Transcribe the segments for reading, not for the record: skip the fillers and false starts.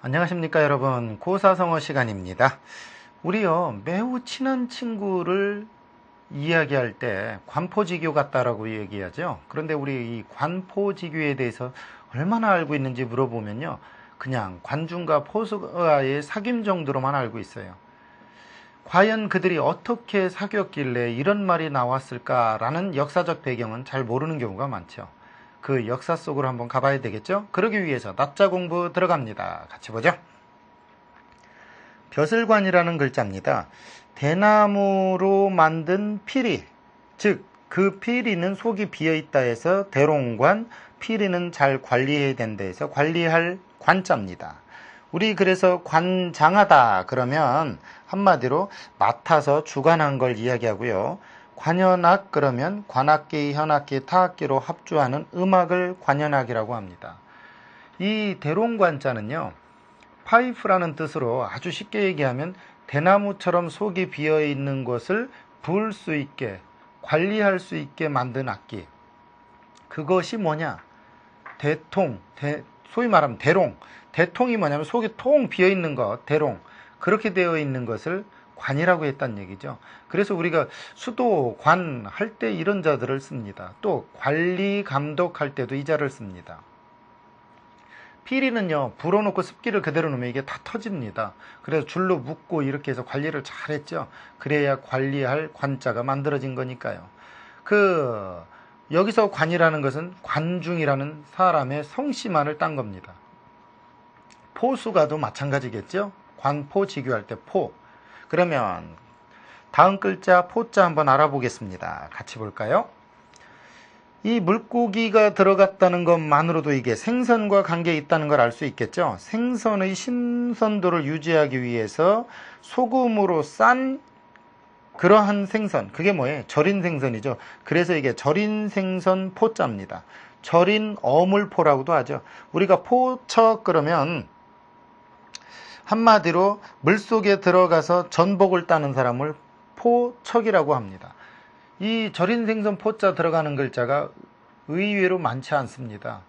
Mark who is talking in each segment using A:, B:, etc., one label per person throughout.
A: 안녕하십니까 여러분, 고사성어 시간입니다. 우리요 매우 친한 친구를 이야기할 때 관포지교 같다라고 얘기하죠. 그런데 우리 이 관포지교에 대해서 얼마나 알고 있는지 물어보면요, 그냥 관중과 포수와의 사귐 정도로만 알고 있어요. 과연 그들이 어떻게 사귀었길래 이런 말이 나왔을까라는 역사적 배경은 잘 모르는 경우가 많죠. 그 역사 속으로 한번 가봐야 되겠죠? 그러기 위해서 낮자 공부 들어갑니다. 같이 보죠. 벼슬관이라는 글자입니다. 대나무로 만든 피리, 즉 그 피리는 속이 비어있다 해서 대롱관, 피리는 잘 관리해야 된다 해서 관리할 관자입니다. 우리 그래서 관장하다 그러면 한마디로 맡아서 주관한 걸 이야기하고요. 관현악 그러면 관악기, 현악기, 타악기로 합주하는 음악을 관현악이라고 합니다. 이 대롱관자는요, 파이프라는 뜻으로 아주 쉽게 얘기하면 대나무처럼 속이 비어있는 것을 부을 수 있게, 관리할 수 있게 만든 악기. 그것이 뭐냐? 대통, 소위 말하면 대롱. 대통이 뭐냐면 속이 통 비어있는 것, 대롱. 그렇게 되어 있는 것을 관이라고 했다는 얘기죠. 그래서 우리가 수도, 관 할 때 이런 자들을 씁니다. 또 관리, 감독할 때도 이 자를 씁니다. 피리는요, 불어놓고 습기를 그대로 놓으면 이게 다 터집니다. 그래서 줄로 묶고 이렇게 해서 관리를 잘 했죠. 그래야 관리할 관자가 만들어진 거니까요. 여기서 관이라는 것은 관중이라는 사람의 성씨만을 딴 겁니다. 포수가도 마찬가지겠죠. 관포지교할 때 포. 그러면 다음 글자 포자 한번 알아보겠습니다. 같이 볼까요? 이 물고기가 들어갔다는 것만으로도 이게 생선과 관계에 있다는 걸 알 수 있겠죠. 생선의 신선도를 유지하기 위해서 소금으로 싼 그러한 생선, 그게 뭐예요? 절인 생선이죠. 그래서 이게 절인 생선 포자입니다. 절인 어물포라고도 하죠. 우리가 포척 그러면 한마디로 물속에 들어가서 전복을 따는 사람을 포척이라고 합니다. 이 절인 생선 포자 들어가는 글자가 의외로 많지 않습니다.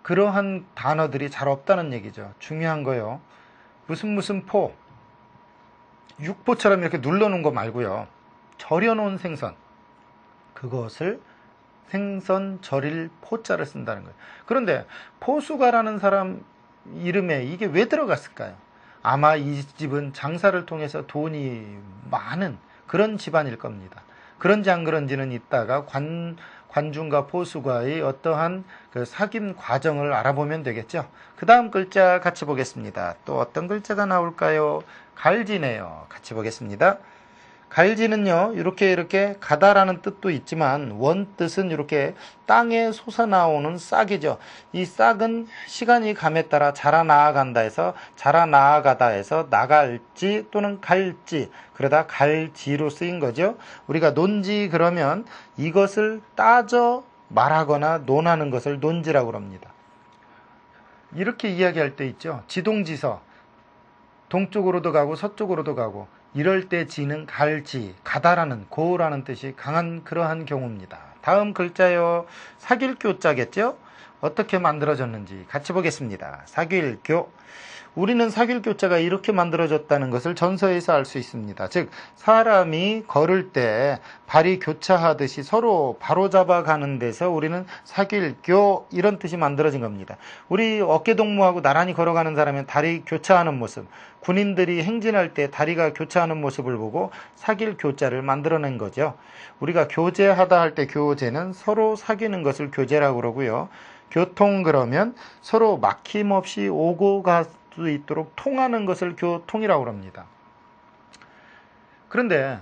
A: 그러한 단어들이 잘 없다는 얘기죠. 중요한 거요. 무슨 포, 육포처럼 이렇게 눌러놓은 거 말고요. 절여놓은 생선, 그것을 생선 절일 포자를 쓴다는 거예요. 그런데 포수가라는 사람 이름에 이게 왜 들어갔을까요? 아마 이 집은 장사를 통해서 돈이 많은 그런 집안일 겁니다. 그런지 안 그런지는 이따가 관중과 포수가의 어떠한 그 사귐 과정을 알아보면 되겠죠. 그 다음 글자 같이 보겠습니다. 또 어떤 글자가 나올까요? 갈지네요. 같이 보겠습니다. 갈지는요, 이렇게 가다라는 뜻도 있지만 원뜻은 이렇게 땅에 솟아나오는 싹이죠. 이 싹은 시간이 감에 따라 자라나아간다 해서 자라나아가다 해서 나갈지 또는 갈지, 그러다 갈지로 쓰인 거죠. 우리가 논지 그러면 이것을 따져 말하거나 논하는 것을 논지라고 합니다. 이렇게 이야기할 때 있죠. 지동지서, 동쪽으로도 가고 서쪽으로도 가고, 이럴 때 지는 갈지, 가다라는 고라는 뜻이 강한 그러한 경우입니다. 다음 글자요. 사귈교자겠죠? 어떻게 만들어졌는지 같이 보겠습니다. 사귈교. 우리는 사귈교자가 이렇게 만들어졌다는 것을 전서에서 알 수 있습니다. 즉 사람이 걸을 때 발이 교차하듯이 서로 바로잡아 가는 데서 우리는 사귈교 이런 뜻이 만들어진 겁니다. 우리 어깨동무하고 나란히 걸어가는 사람은 다리 교차하는 모습, 군인들이 행진할 때 다리가 교차하는 모습을 보고 사귈교자를 만들어낸 거죠. 우리가 교제하다 할 때 교제는 서로 사귀는 것을 교제라고 그러고요. 교통 그러면 서로 막힘없이 오고 갈 수 있도록 통하는 것을 교통이라고 합니다. 그런데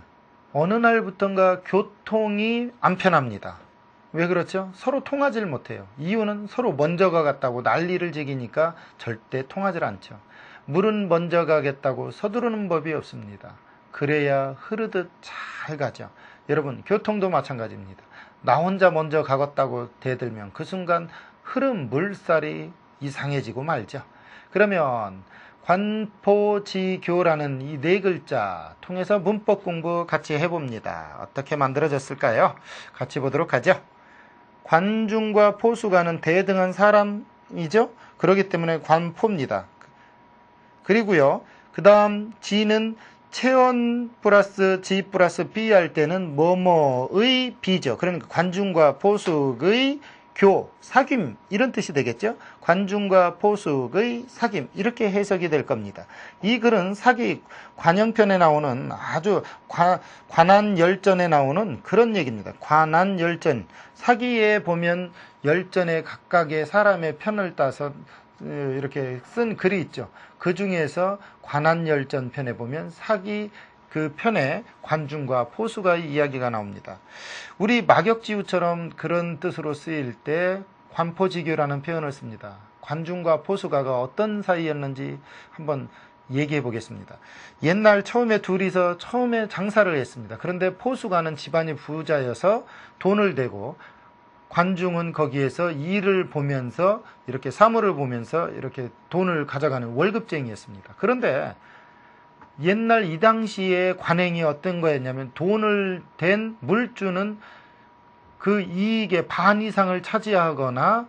A: 어느 날부턴가 교통이 안 편합니다. 왜 그렇죠? 서로 통하지를 못해요. 이유는 서로 먼저 가겠다고 난리를 지기니까 절대 통하지 않죠. 물은 먼저 가겠다고 서두르는 법이 없습니다. 그래야 흐르듯 잘 가죠. 여러분, 교통도 마찬가지입니다. 나 혼자 먼저 가겠다고 대들면 그 순간 흐름 물살이 이상해지고 말죠. 그러면 관포지교라는 이 네 글자 통해서 문법 공부 같이 해봅니다. 어떻게 만들어졌을까요? 같이 보도록 하죠. 관중과 포수가는 대등한 사람이죠. 그렇기 때문에 관포입니다. 그리고요, 그 다음 G는 체원 플러스 G 플러스 B 할 때는 뭐뭐의 B죠. 그러니까 관중과 포숙의 사귐 이런 뜻이 되겠죠. 관중과 포숙의 사귐 이렇게 해석이 될 겁니다. 이 글은 사기 관형편에 나오는 아주 관한열전에 나오는 그런 얘기입니다. 관한열전, 사기에 보면 열전에 각각의 사람의 편을 따서 이렇게 쓴 글이 있죠. 그 중에서 관한열전 편에 보면 사기 그 편에 관중과 포수가의 이야기가 나옵니다. 우리 막역지우처럼 그런 뜻으로 쓰일 때 관포지교라는 표현을 씁니다. 관중과 포수가가 어떤 사이였는지 한번 얘기해 보겠습니다. 옛날 처음에 둘이서 처음에 장사를 했습니다. 그런데 포수가는 집안이 부자여서 돈을 대고 관중은 거기에서 일을 보면서 이렇게 사물을 보면서 이렇게 돈을 가져가는 월급쟁이였습니다. 그런데 옛날 이 당시에 관행이 어떤 거였냐면 돈을 댄 물주는 그 이익의 반 이상을 차지하거나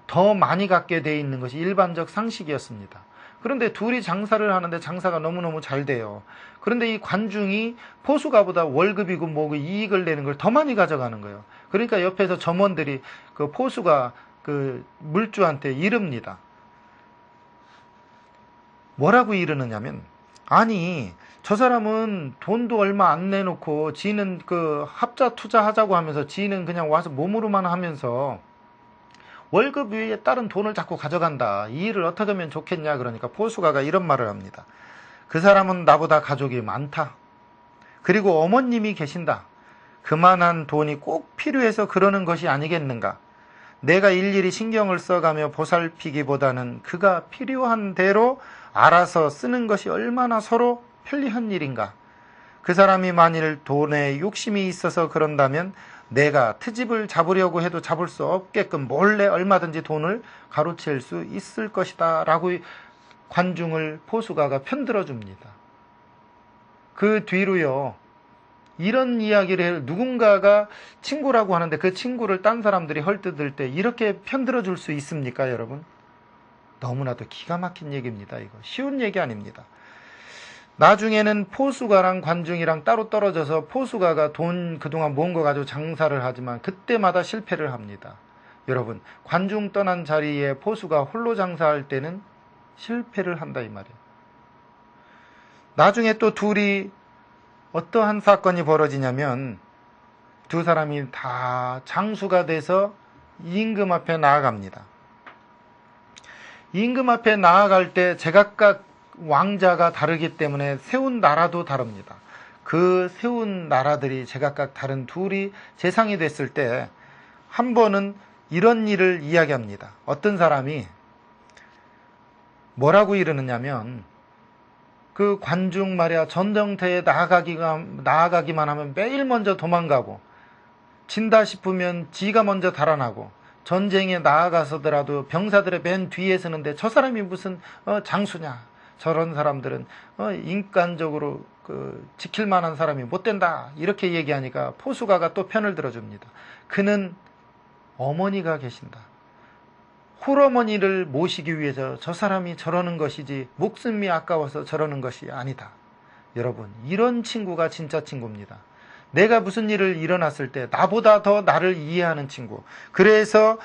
A: 더 많이 갖게 돼 있는 것이 일반적 상식이었습니다. 그런데 둘이 장사를 하는데 장사가 너무너무 잘 돼요. 그런데 이 관중이 포수가보다 월급이고 뭐고 이익을 내는 걸 더 많이 가져가는 거예요. 그러니까 옆에서 점원들이 그 포수가 그 물주한테 이릅니다. 뭐라고 이르느냐면, 아니 저 사람은 돈도 얼마 안 내놓고 지는 그 합자 투자하자고 하면서 지는 그냥 와서 몸으로만 하면서 월급 위에 따른 돈을 자꾸 가져간다. 이 일을 어떻게 하면 좋겠냐. 그러니까 포수가가 이런 말을 합니다. 그 사람은 나보다 가족이 많다. 그리고 어머님이 계신다. 그만한 돈이 꼭 필요해서 그러는 것이 아니겠는가. 내가 일일이 신경을 써가며 보살피기보다는 그가 필요한 대로 알아서 쓰는 것이 얼마나 서로 편리한 일인가. 그 사람이 만일 돈에 욕심이 있어서 그런다면 내가 트집을 잡으려고 해도 잡을 수 없게끔 몰래 얼마든지 돈을 가로챌 수 있을 것이다 라고 관중을 포수가가 편들어 줍니다. 그 뒤로요, 이런 이야기를 해요. 누군가가 친구라고 하는데 그 친구를 딴 사람들이 헐뜯을 때 이렇게 편들어 줄 수 있습니까, 여러분? 너무나도 기가 막힌 얘기입니다. 이거 쉬운 얘기 아닙니다. 나중에는 포수가랑 관중이랑 따로 떨어져서 포수가가 돈 그동안 모은 거 가지고 장사를 하지만 그때마다 실패를 합니다. 여러분, 관중 떠난 자리에 포수가 홀로 장사할 때는 실패를 한다 이 말이에요. 나중에 또 둘이 어떠한 사건이 벌어지냐면 두 사람이 다 장수가 돼서 임금 앞에 나아갑니다. 임금 앞에 나아갈 때 제각각 왕자가 다르기 때문에 세운 나라도 다릅니다. 그 세운 나라들이 제각각 다른 둘이 재상이 됐을 때 한 번은 이런 일을 이야기합니다. 어떤 사람이 뭐라고 이러느냐면, 그 관중 말이야 전쟁터에 나아가기만 하면 매일 먼저 도망가고, 진다 싶으면 지가 먼저 달아나고, 전쟁에 나아가서더라도 병사들의 맨 뒤에 서는데 저 사람이 무슨 장수냐. 저런 사람들은 인간적으로 지킬 만한 사람이 못 된다. 이렇게 얘기하니까 포수가가 또 편을 들어줍니다. 그는 어머니가 계신다. 홀어머니를 모시기 위해서 저 사람이 저러는 것이지 목숨이 아까워서 저러는 것이 아니다. 여러분, 이런 친구가 진짜 친구입니다. 내가 무슨 일을 일어났을 때 나보다 더 나를 이해하는 친구. 그래서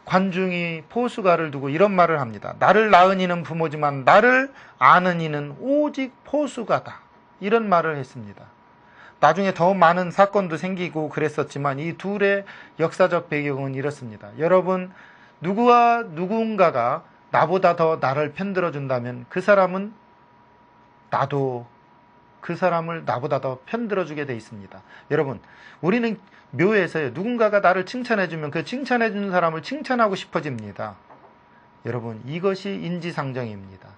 A: 관중이 포수가를 두고 이런 말을 합니다. 나를 낳은 이는 부모지만 나를 아는 이는 오직 포수가다. 이런 말을 했습니다. 나중에 더 많은 사건도 생기고 그랬었지만 이 둘의 역사적 배경은 이렇습니다. 여러분, 누군가가 나보다 더 나를 편들어 준다면 그 사람은 나도 그 사람을 나보다 더 편들어 주게 돼 있습니다. 여러분, 우리는 묘에서요, 누군가가 나를 칭찬해 주면 그 칭찬해 주는 사람을 칭찬하고 싶어집니다. 여러분, 이것이 인지상정입니다.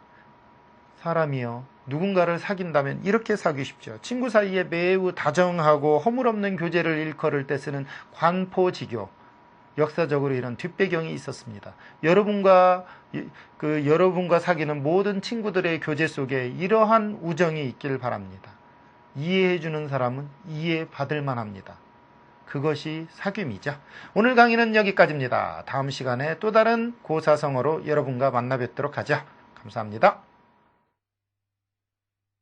A: 사람이요, 누군가를 사귄다면 이렇게 사귀십시오. 친구 사이에 매우 다정하고 허물없는 교제를 일컬을 때 쓰는 관포지교. 역사적으로 이런 뒷배경이 있었습니다. 여러분과 사귀는 모든 친구들의 교제 속에 이러한 우정이 있길 바랍니다. 이해해주는 사람은 이해받을 만합니다. 그것이 사귐이죠. 오늘 강의는 여기까지입니다. 다음 시간에 또 다른 고사성어로 여러분과 만나 뵙도록 하죠. 감사합니다.